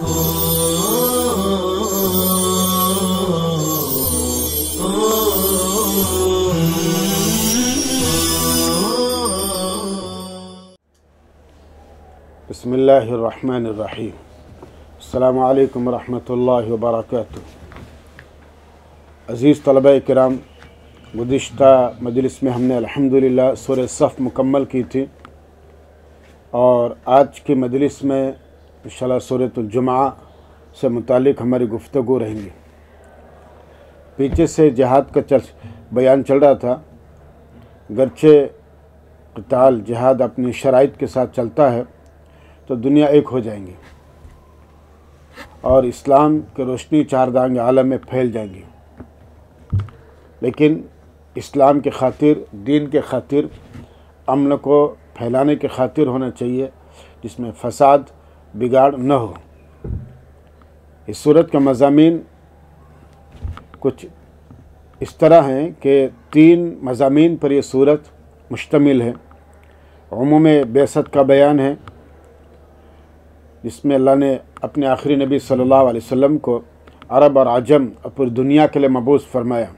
बिस्मिल्लाहिर्रहमानिर्रहीम। अस्सलामु अलैकुम रहमतुल्लाहि व बरकातुहू। अज़ीज़ तलबा-ए-किराम, गुज़िश्ता मजलिस में हमने अल्हम्दुलिल्लाह सूरह सफ़ मुकम्मल की थी और आज की मजलिस में इंशाअल्लाह सूरतुल जुमा से मुतालिक हमारी गुफ्तगू रहेंगी। पीछे से जिहाद का बयान चल रहा था। गरचे क़िताल जिहाद अपनी शराइत के साथ चलता है तो दुनिया एक हो जाएंगी और इस्लाम की रोशनी चारदांग आलम में फैल जाएंगी। लेकिन इस्लाम के खातिर, दीन के खातिर, अमन को फैलाने के खातिर होना चाहिए जिसमें फसाद बिगाड़ न हो। इस सूरत का मज़ामीन कुछ इस तरह हैं कि 3 मज़ामीन पर यह सूरत मुश्तमिल है। उमूम बेसत का बयान है जिसमें अल्लाह ने अपने आखिरी नबी सल्लल्लाहु अलैहि वसल्लम को अरब और आजम और पूरी दुनिया के लिए मबूस फरमाया,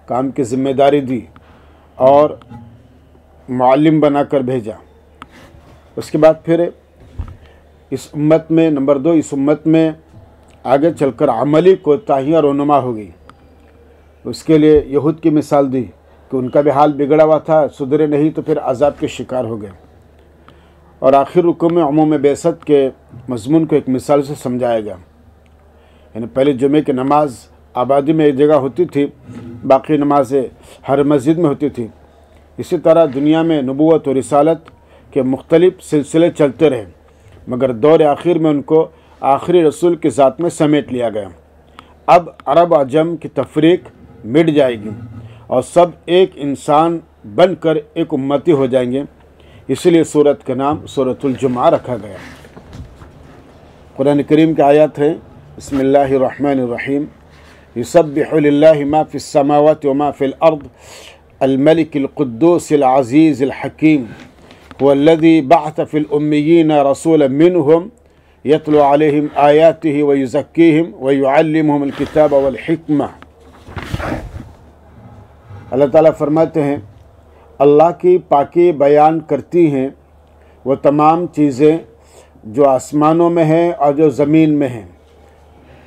काम की ज़िम्मेदारी दी और मुअल्लिम बनाकर भेजा। उसके बाद फिर इस उम्मत में नंबर 2, इस उम्मत में आगे चलकर अमली कोताही और रोनुमा होगी। उसके लिए यहूद की मिसाल दी कि उनका भी हाल बिगड़ा हुआ था, सुधरे नहीं तो फिर अज़ाब के शिकार हो गए। और आखिर रुकू में उमूम बेसत के मज़मून को एक मिसाल से समझाया गया। यानी पहले जुमे की नमाज आबादी में एक जगह होती थी, बाकी नमाज़ें हर मस्जिद में होती थी। इसी तरह दुनिया में नबूवत और रिसालत के मुख्तलिफ सिलसिले चलते रहे, मगर दौर आखिर में उनको आखिरी रसूल की ज़ात में समेट लिया गया। अब अरब अजम की तफरीक मिट जाएगी और सब एक इंसान बनकर एक उम्मती हो जाएंगे। इसलिए सूरत का नाम सूरतुल जुमा रखा गया। कुरान करीम की आयत है, बिस्मिल्लाहिर्रहमानिर्रहीम, युसब्बिहु लिल्लाहि मा फिस समावाति व मा फिल अर्द अल मलिकिल कुद्दूसिल अज़ीज़िल हकीम हुवल्लज़ी बअथ फिल उम्मिय्यीना रसूलन मिनहुम यतलू अलैहिम आयातिहि व युज़क्कीहिम व युअल्लिमुहुमुल किताब वल हिकमा। अल्लाह ताला फरमाते हैं, अल्लाह की पाकी बयान करती हैं वो तमाम चीज़ें जो आसमानों में हैं और जो ज़मीन में हैं,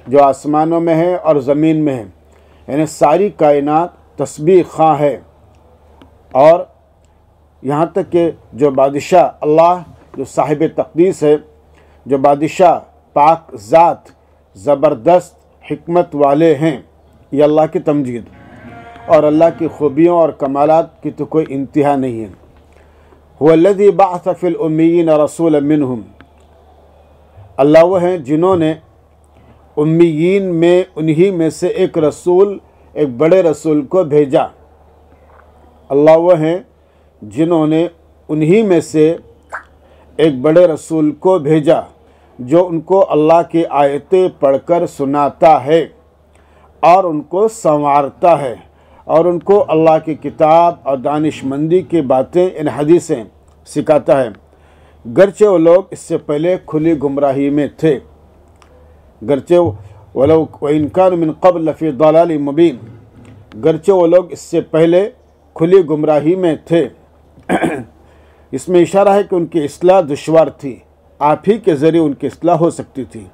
जो आसमानों में है और ज़मीन में है। यानी सारी कायनात तस्बीह ख़ां है। और यहाँ तक कि जो बादशाह अल्लाह, जो साहिब तक़दीस है, जो बादशाह पाक ज़ात ज़बरदस्त हिकमत वाले हैं, ये अल्लाह की तमजीद और अल्लाह की खूबियों और कमालात की तो कोई इंतहा नहीं है। हुवल्लज़ी बअथ फिल उम्मिय्यीना रसूलन मिनहुम, अल्लाह वो हैं जिन्होंने उम्मियीन में उन्हीं में से एक रसूल, एक बड़े रसूल को भेजा। अल्लाह वो हैं जिन्होंने उन्हीं में से एक बड़े रसूल को भेजा जो उनको अल्लाह की आयतें पढ़कर सुनाता है और उनको संवारता है और उनको अल्लाह की किताब और दानिशमंदी की बातें, इन हदीसें सिखाता है। गरचे वो लोग इससे पहले खुली गुमराही में थे, गरचे वलो व इन कानू मिन क़ब्ल लफ़ी ज़लालिम मुबीन, गरचे वो लोग इससे पहले खुली गुमराही में थे। इसमें इशारा है कि उनकी इस्लाह दुश्वार थी, आप ही के ज़रिए उनकी इस्लाह हो सकती थी।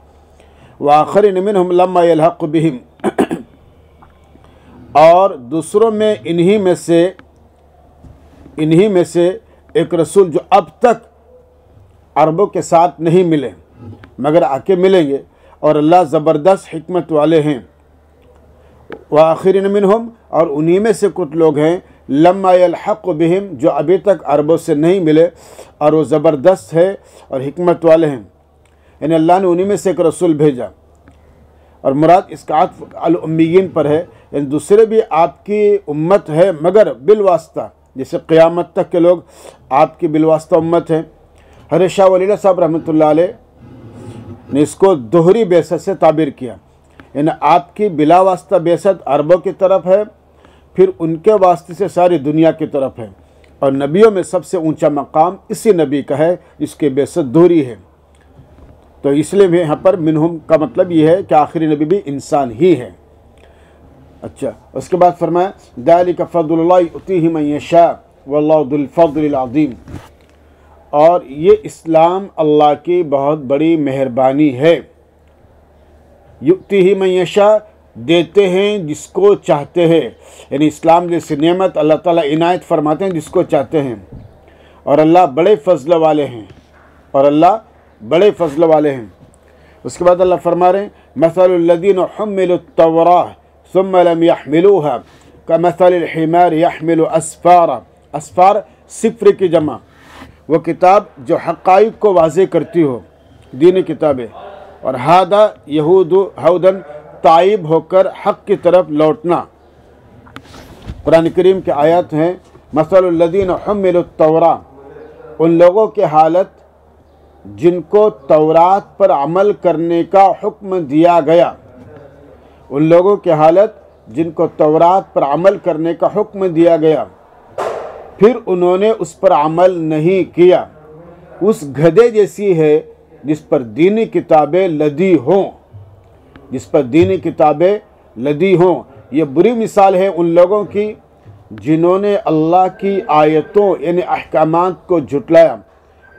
व आख़रीन मिनहुम लम्मा यल्हक़ बिहिम, और दूसरों में इन्हीं में से एक रसूल जो अब तक अरबों के साथ नहीं मिले मगर आके मिलेंगे और अल्लाह ज़बरदस्त हिकमत वाले हैं। व आख़रीन मिनहुम, और उन्हीं में से कुछ लोग हैं लम्मा यल्हक़ बिहिम, जो अभी तक अरबों से नहीं मिले और वो ज़बरदस्त है और हिकमत वाले हैं। यानी अल्लाह ने उन्हीं में से एक रसूल भेजा और मुराद इसका आत्फ़ अल उम्मियीन पर है। यानी दूसरे भी आपकी उम्मत है मगर बिलवास्ता, जैसे क़यामत तक के लोग आपकी बिलवास्ता उम्मत हैं। हज़रत शाह वली साहब रहमतुल्लाह अलैह ने इसको दोहरी बेसत से ताबीर किया। यानी आपकी बिलावास्ता बेसत अरबों की तरफ है, फिर उनके वास्ते से सारी दुनिया की तरफ है। और नबियों में सबसे ऊंचा मकाम इसी नबी का है जिसकी बेसत दोहरी है। तो इसलिए भी यहाँ पर मिनहुम का मतलब ये है कि आखिरी नबी भी इंसान ही है। अच्छा, उसके बाद फरमाया ज़ालिका फ़ज़्लुल्लाह युतीही मन यशा वल्लाहु ज़ुल फ़ज़्लिल अज़ीम। और ये इस्लाम अल्लाह की बहुत बड़ी मेहरबानी है। युतीही मन यशा, देते हैं जिसको चाहते हैं, यानी इस्लाम जैसी नेमत अल्लाह ताला इनायत फरमाते हैं जिसको चाहते हैं। और अल्लाह बड़े फ़ज़ल वाले हैं, और अल्लाह बड़े फ़ज़ल वाले हैं। उसके बाद अल्लाह फरमा रहे हैं मसलुल लज़ीना हुम्मिलुत तौरात सुम्मा लम यहमिलूहा कमसलिल हिमार यहमिलु अस्फ़ारा। अस्फ़ार सिफ़्र की जमा, वो किताब जो हक़ाइक़ को वाज़े करती हो, दीनी किताबें। और हादा यहूदन ताइब होकर हक़ की तरफ लौटना। कुरान करीम के आयत हैं मसलुल लज़ीना हुम्मिलुत तौरात, उन लोगों की हालत जिनको तौरात पर अमल करने का हुक्म दिया गया, उन लोगों की हालत जिनको तौरात पर अमल करने का हुक्म दिया गया, फिर उन्होंने उस पर अमल नहीं किया, उस गधे जैसी है जिस पर दीनी किताबें लदी हों, जिस पर दीनी किताबें लदी हों। ये बुरी मिसाल है उन लोगों की जिन्होंने अल्लाह की आयतों यानी अहकामात को झुटलाया,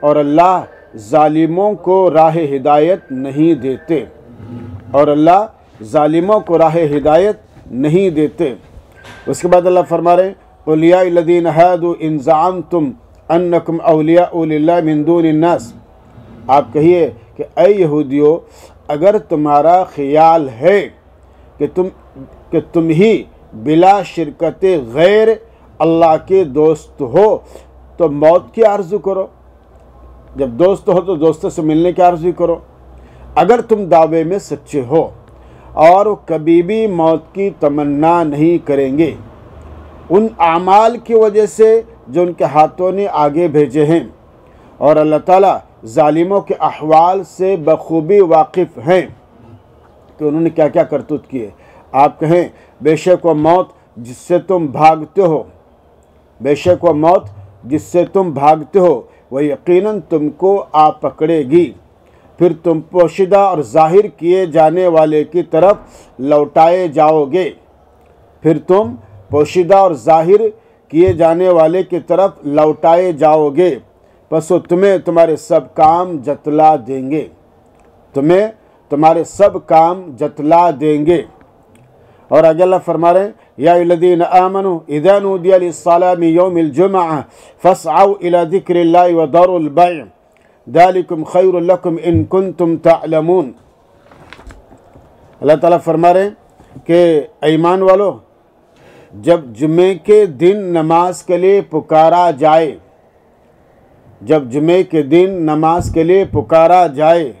और अल्लाह ज़ालिमों को राह हिदायत नहीं देते, और अल्लाह ज़ालिमों को राह हिदायत नहीं देते। उसके बाद अल्लाह फरमा रहे क़ुल या अय्युहल्लज़ीना हादू इन ज़अमतुम अन्नकुम औलियाउ लिल्लाहि मिन दूनिन नास। आप कहिए कि ऐ यहूदियों, अगर तुम्हारा ख्याल है कि तुम ही बिला शिरकत गैर अल्लाह के दोस्त हो, तो मौत की आरज़ू करो। जब दोस्त हो तो दोस्तों से मिलने की आरज़ू करो, अगर तुम दावे में सच्चे हो, और कभी भी मौत की तमन्ना नहीं करेंगे उन आमाल की वजह से जो उनके हाथों ने आगे भेजे हैं। और अल्लाह ताला ज़ालिमों के अहवाल से बखूबी वाकिफ़ हैं कि उन्होंने क्या क्या करतूत किए। आप कहें बेशक वह मौत जिससे तुम भागते हो, बेशक वह मौत जिससे तुम भागते हो वह यकीनन तुमको आ पकड़ेगी, फिर तुम पोशीदा और ज़ाहिर किए जाने वाले की तरफ लौटाए जाओगे, फिर तुम पोशीदा और ज़ाहिर किए जाने वाले की तरफ लौटाए जाओगे, बस वो तुम्हें तुम्हारे सब काम जतला देंगे, तुम्हें तुम्हारे सब काम जतला देंगे। और आगे अल्लाह फरमा रहे हैं या अय्युहल्लज़ीना आमनू इज़ा नूदिया लिस्सलाति मिन यौमिल जुमअह फस्अऊ इला ज़िक्रिल्लाहि व दरुल बैअ ज़ालिकुम खैरुल लकुम इन कुंतुम तअलमून। अल्लाह ताला फरमा रहे हैं कि ईमान वालों, जब जुमे के दिन नमाज के लिए पुकारा जाए, जब जुमे के दिन नमाज के लिए पुकारा जाए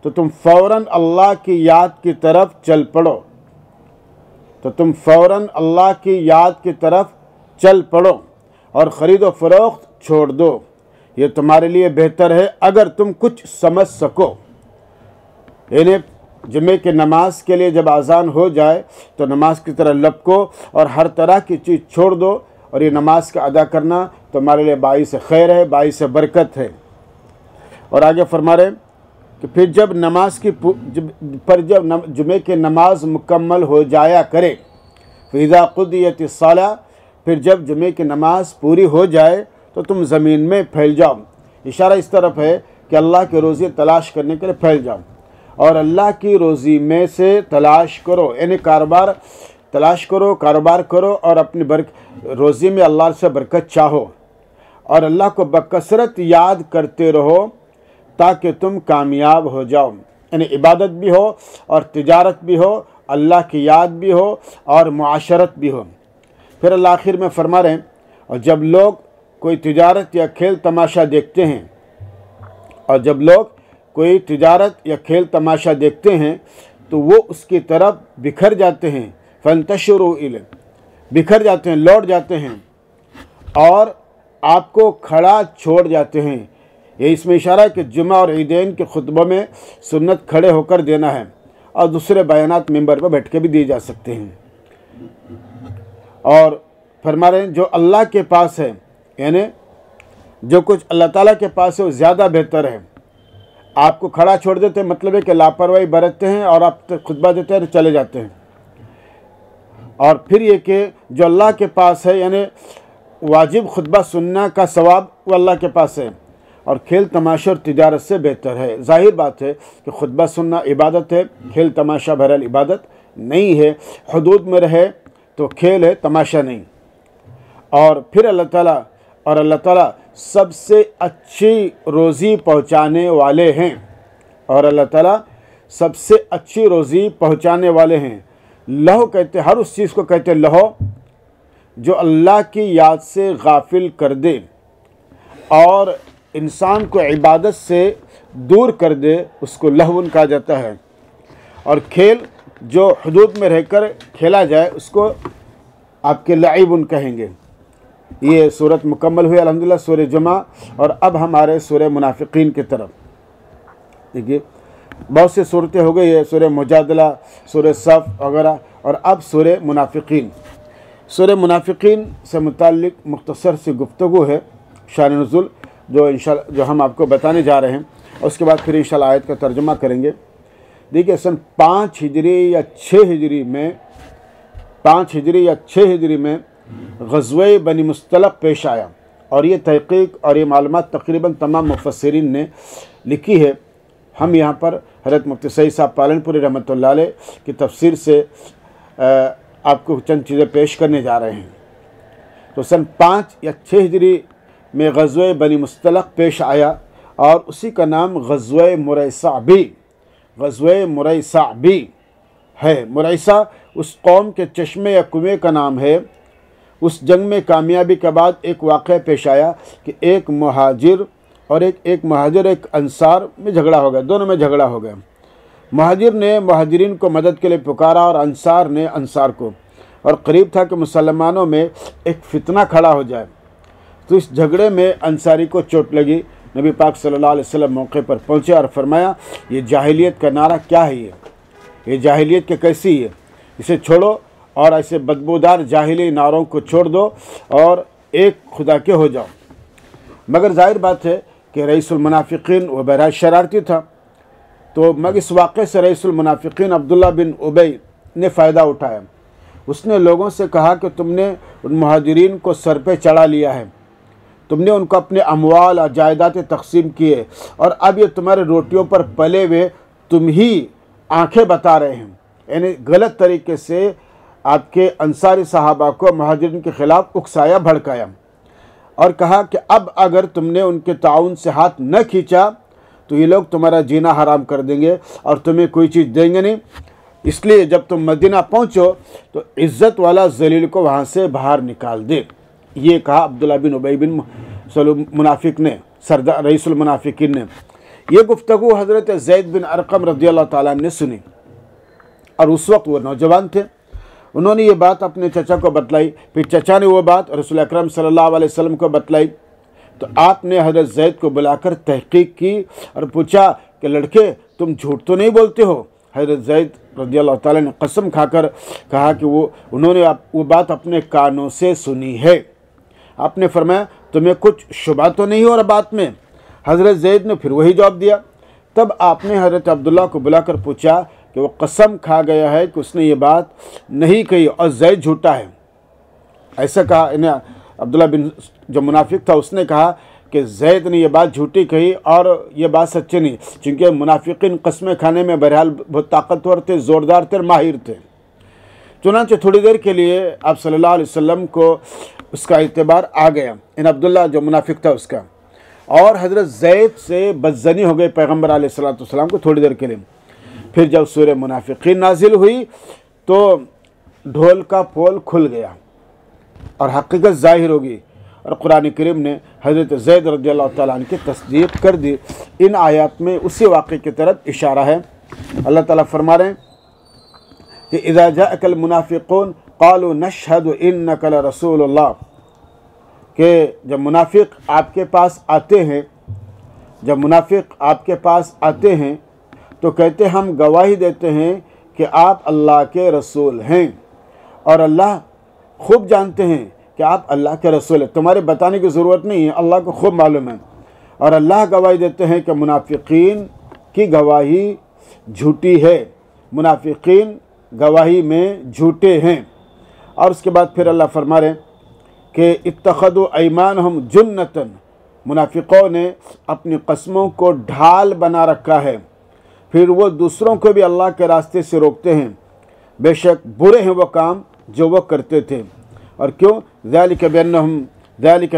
तो तुम फ़ौरन अल्लाह की याद की तरफ चल पड़ो, तो तुम फ़ौरन अल्लाह की याद की तरफ चल पड़ो और ख़रीद व फ़रोख्त छोड़ दो। ये तुम्हारे लिए बेहतर है अगर तुम कुछ समझ सको। यानी जुमे के नमाज के लिए जब आज़ान हो जाए तो नमाज की तरह लपको और हर तरह की चीज़ छोड़ दो, और ये नमाज का अदा करना तुम्हारे लिए बाइस खैर है, बाइस बरकत है। और आगे फरमा रहे कि फिर जब नमाज की जब जुमे की नमाज मुकम्मल हो जाया करे, फ़इज़ा क़ुदियतिस सलाह, फिर जब जुमे की नमाज पूरी हो जाए तो तुम ज़मीन में फैल जाओ। इशारा इस तरफ है कि अल्लाह की रोज़ी तलाश करने के लिए फैल जाओ, और अल्लाह की रोज़ी में से तलाश करो, यानी कारोबार तलाश करो, कारोबार करो और अपनी रोज़ी में अल्लाह से बरकत चाहो, और अल्लाह को बकसरत याद करते रहो ताकि तुम कामयाब हो जाओ। यानी इबादत भी हो और तिजारत भी हो, अल्लाह की याद भी हो और मुआशरत भी हो। फिर अल्लाह आखिर में फरमा रहे हैं और जब लोग कोई तिजारत या खेल तमाशा देखते हैं, और जब लोग कोई तिजारत या खेल तमाशा देखते हैं तो वो उसकी तरफ बिखर जाते हैं, फंतशरू इले, बिखर जाते हैं, लौट जाते हैं और आपको खड़ा छोड़ जाते हैं। ये इसमें इशारा है कि जुमा और ईदैन के खुतबों में सुन्नत खड़े होकर देना है, और दूसरे बयानात मिंबर पर बैठ के भी दिए जा सकते हैं। और फरमा रहे हैं जो अल्लाह के पास है, यानी जो कुछ अल्लाह ताला के पास है वो ज़्यादा बेहतर है। आपको खड़ा छोड़ देते हैं, मतलब है कि लापरवाही बरतते हैं और आप खुतबा देते हैं और चले जाते हैं। और फिर ये कि जो अल्लाह के पास है, यानी वाजिब खुतबा सुनना का सवाब वो अल्लाह के पास है, और खेल तमाशा और तिजारत से बेहतर है। जाहिर बात है कि खुतबा सुनना इबादत है, खेल तमाशा बहरहाल इबादत नहीं है। हदूद में रहे तो खेल है, तमाशा नहीं। और फिर अल्लाह ताला सबसे अच्छी रोज़ी पहुँचाने वाले हैं, और अल्लाह ताला सबसे अच्छी रोज़ी पहुँचाने वाले हैं। लहो कहते, हर उस चीज़ को कहते लहो जो अल्लाह की याद से गाफिल कर दे और इंसान को इबादत से दूर कर दे, उसको लहवन कहा जाता है। और खेल जो हुदूद में रहकर खेला जाए उसको आपके लाइबुन कहेंगे। ये सूरत मुकम्मल हुई अल्हम्दुलिल्लाह सूरह जुमा। और अब हमारे सूरह मुनाफिकीन की तरफ देखिए, बहुत सी सूरतें हो गई है, सूरह मुजादला, सूरह सफ़ वगैरह, और अब सूरह मुनाफिकीन। सूरह मुनाफिकीन से मुताल्लिक़ मुख्तसर सी गुफ्तगू है, शान नुज़ुल, जो हम आपको बताने जा रहे हैं। और उसके बाद फिर इंशाअल्लाह आयत का तर्जुमा करेंगे। देखिए, सन 5 हिजरी या 6 हिजरी में, 5 हिजरी या 6 हिजरी में ग़ज़वे बनी मुस्तलक़ पेश आया। और ये तहक़ीक़ और ये मालूमात तकरीबन तमाम मुफ़स्सिरीन ने लिखी है। हम यहाँ पर हज़रत मुफ्ती सईद साहब पालनपुरी रहमतुल्लाह अलैह की तफसीर से आपको चंद चीज़ें पेश करने जा रहे हैं। तो सन 5 या 6 हिजरी में ग़ज़वे बनी मुस्तलक़ पेश आया, और उसी का नाम ग़ज़वे मुरैसा भी है। मुरैसा उस कौम के चश्मे या कुएँ का नाम है। उस जंग में कामयाबी के बाद एक वाक़या पेश आया कि एक मुहाजिर एक अंसार में झगड़ा हो गया, दोनों में झगड़ा हो गया। मुहाजिर ने मुहाजिरीन को मदद के लिए पुकारा और अंसार ने अंसार को, और करीब था कि मुसलमानों में एक फितना खड़ा हो जाए। तो इस झगड़े में अंसारी को चोट लगी। नबी पाक सल्लल्लाहु अलैहि वसल्लम मौके पर पहुँचे और फरमाया, ये जाहिलियत का नारा क्या है, ये जाहिलियत के कैसी है, इसे छोड़ो और ऐसे बदबूदार जाहिली नारों को छोड़ दो और एक खुदा के हो जाओ। मगर जाहिर बात है कि रईसुल मुनाफिकीन वो बहरहाल शरारती था। तो मगर इस वाक़े से रईसुल मुनाफिकीन अब्दुल्ला बिन उबई ने फ़ायदा उठाया। उसने लोगों से कहा कि तुमने उन मुहाजिरीन को सर पे चढ़ा लिया है, तुमने उनको अपने अमवाल और जायदातें तकसीम किए, और अब ये तुम्हारे रोटियों पर पले हुए तुम ही आंखें बता रहे हैं। यानी गलत तरीके से आपके अंसारी सहाबा को मुहाजिरीन के ख़िलाफ़ उकसाया, भड़काया, और कहा कि अब अगर तुमने उनके ताउन से हाथ न खींचा तो ये लोग तुम्हारा जीना हराम कर देंगे और तुम्हें कोई चीज़ देंगे नहीं। इसलिए जब तुम मदीना पहुँचो तो इज़्ज़त वाला जलील को वहाँ से बाहर निकाल दे। ये कहा अब्दुल्ला बिन उबई बिन मुनाफिक ने, सरदार रईसुल मुनाफिकीन ने। ये गुफ्तगू हज़रत ज़ैद बिन अरक़म रज़ियल्लाहु ताला अन्हु ने सुनी, और उस वक्त वो नौजवान थे। उन्होंने ये बात अपने चचा को बतलाई, फिर चचा ने वो बात रसूल अकरम सल्लल्लाहु अलैहि वसल्लम को बतलाई। तो आपने हज़रत ज़ैद को बुलाकर तहक़ीक़ की और पूछा कि लड़के, तुम झूठ तो नहीं बोलते हो? हज़रत ज़ैद रज़ियल्लाहु ताला ने कसम खाकर कहा कि उन्होंने वो बात अपने कानों से सुनी है। आपने फरमाया, तुम्हें कुछ शुबा तो नहीं हो रहा बात में? हज़रत ज़ैद ने फिर वही जवाब दिया। तब आपने हज़रत अब्दुल्ला को बुलाकर पूछा कि वो कसम खा गया है कि उसने ये बात नहीं कही और ज़ैद झूठा है, ऐसा कहा। इन्हें अब्दुल्ला बिन जो मुनाफिक था उसने कहा कि ज़ैद ने यह बात झूठी कही और ये बात सच्ची नहीं, क्योंकि मुनाफिकीन कस्में खाने में बहरहाल बहुत ताकतवर थे, ज़ोरदार थे, माहिर थे। चुनांचे थोड़ी देर के लिए आप सल्लल्लाहु अलैहि वसल्लम को उसका इत्तिबार आ गया, इन अब्दुल्ला जो मुनाफिक था उसका, और हज़रत ज़ैद से बदज़नी हो गई पैगम्बर अलैहिस्सलातु वस्सलाम को थोड़ी देर के लिए। फिर जब सूरह मुनाफिकीन नाजिल हुई तो ढोल का पोल खुल गया और हकीकत ज़ाहिर होगी, और कुरान करीम ने हज़रत ज़ैद रज़ियल्लाहु ताला अन्हु की तस्दीक कर दी। इन आयत में उसी वाक़े की तरफ इशारा है। अल्लाह ताला फरमा रहे हैं कि इज़ा जाअकल मुनाफिकून क़ालू नशहदु इन्नका लरसूलुल्लाह, कि जब मुनाफिक आपके पास आते हैं तो कहते हम गवाही देते हैं कि आप अल्लाह के रसूल हैं, और अल्लाह खूब जानते हैं कि आप अल्लाह के रसूल हैं। तुम्हारे बताने की ज़रूरत नहीं है, अल्लाह को खूब मालूम है। और अल्लाह गवाही देते हैं कि मुनाफिकीन की गवाही झूठी है, मुनाफिकीन गवाही में झूठे हैं। और उसके बाद फिर अल्लाह फरमा रहे कि इत्तखदु ऐमानहुम जुन्नतन, मुनाफिकों ने अपनी कस्मों को ढाल बना रखा है, फिर वो दूसरों को भी अल्लाह के रास्ते से रोकते हैं। बेशक बुरे हैं वो काम जो वो करते थे। और क्यों? ज़ालिका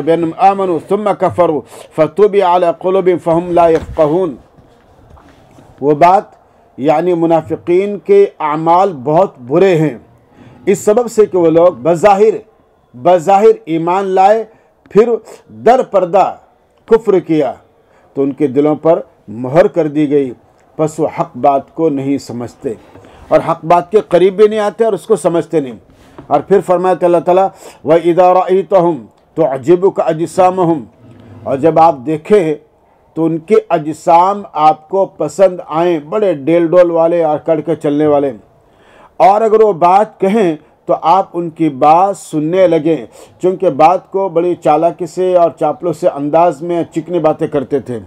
बिअन्नहुम आमनू सुम्मा कफ़रू फ़तुबिअ अला क़ुलूबिहिम फ़हुम ला यफ़क़हून। वो बात यानी मुनाफिकीन के अमाल बहुत बुरे हैं, इस सबब से कि वो लोग बज़ाहिर ईमान लाए, फिर दर पर्दा कुफ्र किया, तो उनके दिलों पर मोहर कर दी गई, बस वो हक़ बात को नहीं समझते और हक़ बात के करीब भी नहीं आते और उसको समझते नहीं। और फिर फरमाया अल्लाह ताला व इज़ा रअयतहुम तुअजिबुका अजसामुहुम, और जब आप देखें तो उनके अजसाम आपको पसंद आएँ, बड़े डेल डोल वाले और कड़ के चलने वाले, और अगर वो बात कहें तो आप उनकी बात सुनने लगें, चूँकि बात को बड़ी चालाकी से और चापलू से अंदाज में चिकनी बातें करते थे,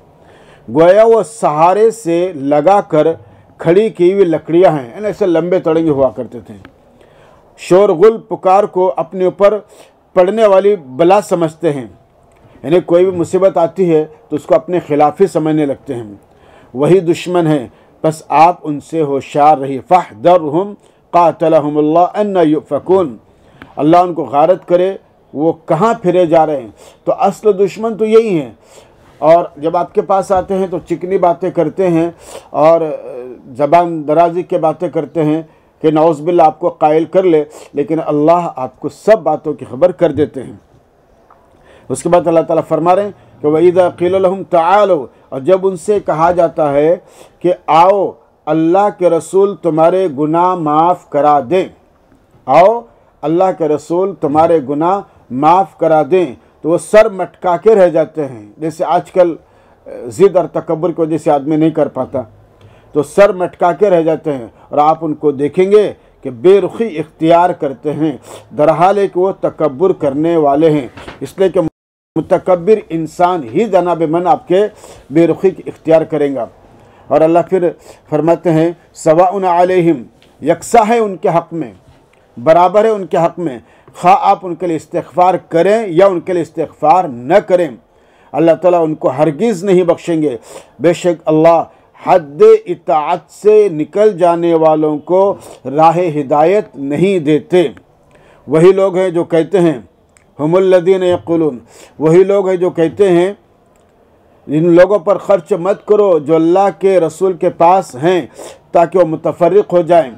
गोया वो सहारे से लगाकर खड़ी की हुई लकड़ियाँ हैं, ऐसे लंबे तड़ंगे हुआ करते थे। शोरगुल पुकार को अपने ऊपर पड़ने वाली बला समझते हैं, यानी कोई भी मुसीबत आती है तो उसको अपने खिलाफ ही समझने लगते हैं, वही दुश्मन है, बस आप उनसे होशियार रहिए। फ़हज़रहुम क़ातलहुमुल्लाह अन्ना युफ़कून, अल्लाह उनको गारत करे वो कहाँ फिरे जा रहे हैं। तो असल दुश्मन तो यही है, और जब आपके पास आते हैं तो चिकनी बातें करते हैं और ज़बान दराजी के बातें करते हैं कि नौज़बिल्लाह आपको कायल कर ले, लेकिन अल्लाह आपको सब बातों की खबर कर देते हैं। उसके बाद अल्लाह ताला फरमा रहे हैं कि वइज़ा क़ील लहुम तआलू, और जब उनसे कहा जाता है कि आओ अल्लाह के रसूल तुम्हारे गुनाह माफ़ करा दें, आओ अल्लाह के रसूल तुम्हारे गुनाह माफ़ करा दें, तो वो सर मटका के रह जाते हैं। जैसे आजकल ज़िद और तकब्बुर की वजह से आदमी नहीं कर पाता, तो सर मटका के रह जाते हैं, और आप उनको देखेंगे कि बेरुखी इख्तियार करते हैं, दरहाल है कि वो तकब्बुर करने वाले हैं, इसलिए कि मुतकब्बिर इंसान ही जनाब मन आपके बेरुखी इख्तियार करेगा। और अल्लाह फिर फरमाते हैं सवाउन अलैहिम, यकसा है उनके हक़ में, बराबर है उनके हक़ में, खा आप उनके लिए इस्तिग़फ़ार करें या उनके लिए इस्तिग़फ़ार न करें, अल्लाह ताला उनको हरगिज़ नहीं बख्शेंगे। बेशक अल्लाह हद इताअत से निकल जाने वालों को राह हिदायत नहीं देते। वही लोग हैं जो कहते हैं हुमुल्लज़ीन यक़ूलून, वही लोग हैं जो कहते हैं इन लोगों पर ख़र्च मत करो जो अल्लाह के रसूल के पास हैं, ताकि वो मुतफ़र्रिक़ हो जाएं,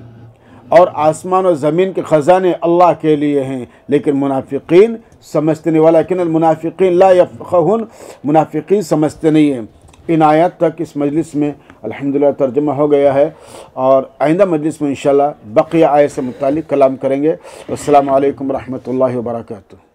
और आसमान और ज़मीन के ख़ज़ाने अल्लाह के लिए हैं। लेकिन मुनाफिकीन समझते नहीं, वलाकिन मुनाफिकीन ला यफ़क़हून, मुनाफिकीन समझते नहीं हैं। इन आयत तक इस मजलिस में अल्हम्दुलिल्लाह तर्जुमा हो गया है, और आइंदा मजलिस में इंशाअल्लाह बक़िया आयत से मुतालिक कलाम करेंगे। अस्सलामु अलैकुम रहमतुल्लाहि व बरकातुहू।